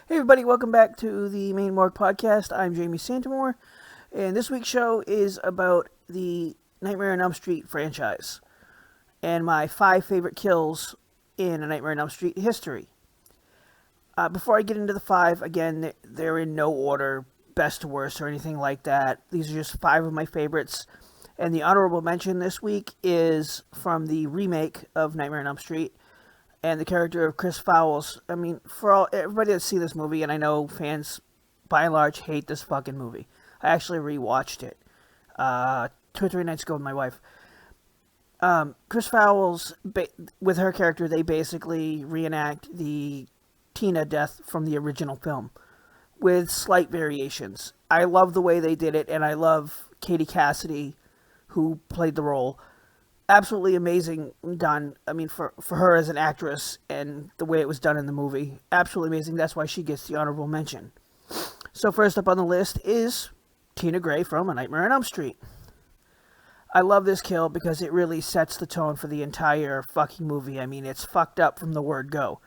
Hey everybody, welcome back to the Maine Morgue podcast. I'm Jamie Santamore, and this week's show is about the Nightmare on Elm Street franchise and my 5 favorite kills in a Nightmare on Elm Street history. Before I get into the 5, again, they're in no order, best to worst or anything like that. These are just 5 of my favorites, and the honorable mention this week is from the remake of Nightmare on Elm Street, and the character of Chris Fowles. I mean, for everybody that see this movie, and I know fans by and large hate this fucking movie. I actually rewatched it 2 or 3 nights ago with my wife. Chris Fowles, with her character, they basically reenact the Tina death from the original film with slight variations. I love the way they did it, and I love Katie Cassidy, who played the role. Absolutely amazing done. I mean, for her as an actress and the way it was done in the movie, absolutely amazing. That's why she gets the honorable mention. So first up on the list is Tina Gray from A Nightmare on Elm Street. I love this kill because it really sets the tone for the entire fucking movie. I mean, it's fucked up from the word go.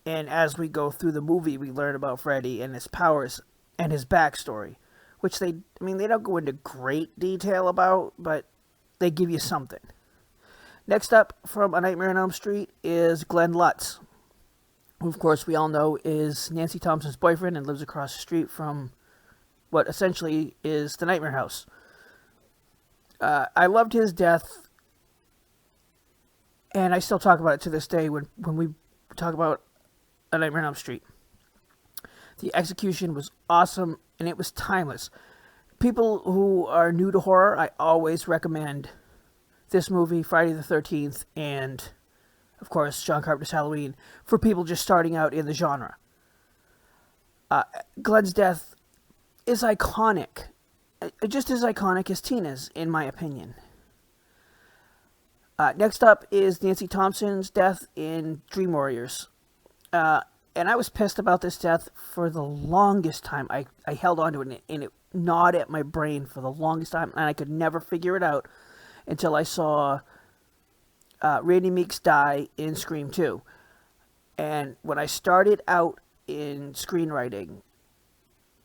And as we go through the movie, we learn about Freddy and his powers and his backstory, which they don't go into great detail about, but they give you something. Next up from A Nightmare on Elm Street is Glenn Lutz, who of course we all know is Nancy Thompson's boyfriend and lives across the street from what essentially is the Nightmare House. I loved his death, and I still talk about it to this day when we talk about A Nightmare on Elm Street. The execution was awesome, and it was timeless. People who are new to horror, I always recommend this movie, Friday the 13th, and, of course, John Carpenter's Halloween, for people just starting out in the genre. Glenn's death is iconic. Just as iconic as Tina's, in my opinion. Next up is Nancy Thompson's death in Dream Warriors. And I was pissed about this death for the longest time. I held on to it, and it gnawed at my brain for the longest time, and I could never figure it out until I saw Randy Meeks die in Scream 2. And when I started out in screenwriting,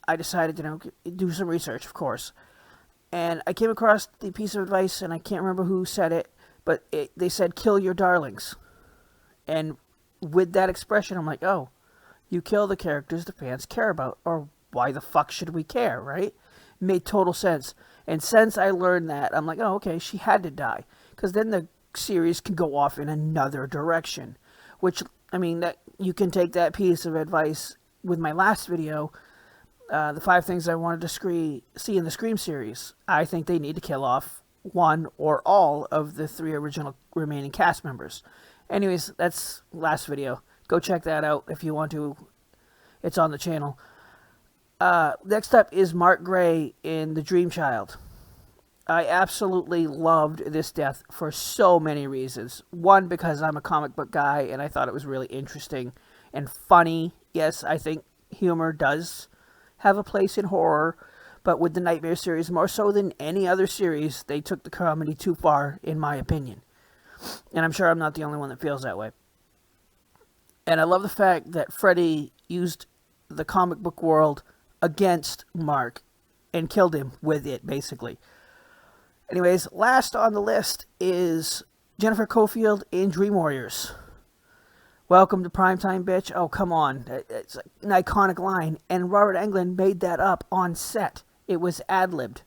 I decided to do some research, of course. And I came across the piece of advice, and I can't remember who said it, but they said, kill your darlings. And with that expression, I'm like, oh, you kill the characters the fans care about, or why the fuck should we care, right? It made total sense. And since I learned that, I'm like, oh, okay, she had to die. Because then the series can go off in another direction. Which, I mean, that you can take that piece of advice with my last video, the 5 things I wanted to see in the Scream series. I think they need to kill off one or all of the 3 original remaining cast members. Anyways, that's last video. Go check that out if you want to. It's on the channel. Next up is Mark Gray in The Dream Child. I absolutely loved this death for so many reasons. One, because I'm a comic book guy and I thought it was really interesting and funny. Yes, I think humor does have a place in horror, but with the Nightmare series, more so than any other series, they took the comedy too far, in my opinion. And I'm sure I'm not the only one that feels that way. And I love the fact that Freddy used the comic book world against Mark and killed him with it, basically. Anyways, last on the list is Jennifer Cofield in Dream Warriors. Welcome to primetime, bitch. Oh, come on. It's an iconic line. And Robert Englund made that up on set. It was ad-libbed.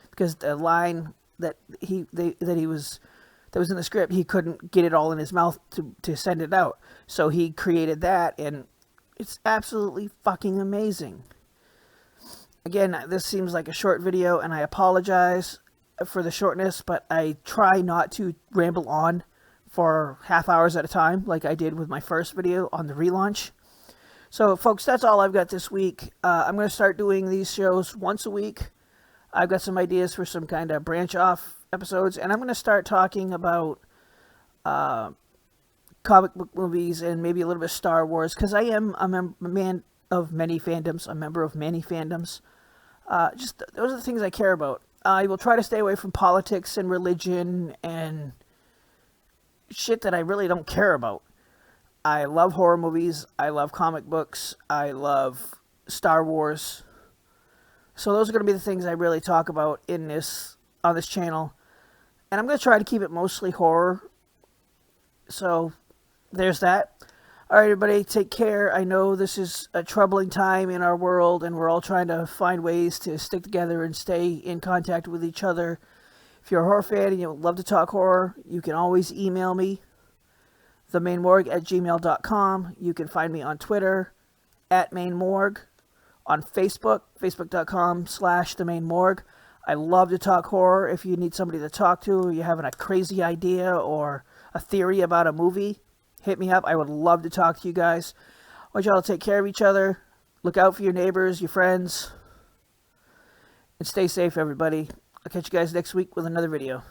Because the line that was in the script, he couldn't get it all in his mouth to send it out. So he created that, and it's absolutely fucking amazing. Again, this seems like a short video, and I apologize for the shortness, but I try not to ramble on for half hours at a time, like I did with my first video on the relaunch. So, folks, that's all I've got this week. I'm going to start doing these shows once a week. I've got some ideas for some kind of branch-off episodes, and I'm going to start talking about comic book movies and maybe a little bit of Star Wars, because I am a man of many fandoms, a member of many fandoms. Just those are the things I care about. I will try to stay away from politics and religion and shit that I really don't care about. I love horror movies. I love comic books. I love Star Wars. So those are going to be the things I really talk about on this channel. And I'm going to try to keep it mostly horror. So there's that. All right, everybody, take care. I know this is a troubling time in our world, and we're all trying to find ways to stick together and stay in contact with each other. If you're a horror fan and you love to talk horror, you can always email me, themainmorgue@gmail.com. You can find me on Twitter, @mainmorgue, on Facebook, facebook.com/themainmorgue. I love to talk horror. If you need somebody to talk to, or you're having a crazy idea or a theory about a movie, hit me up. I would love to talk to you guys. I want y'all to take care of each other. Look out for your neighbors, your friends. And stay safe, everybody. I'll catch you guys next week with another video.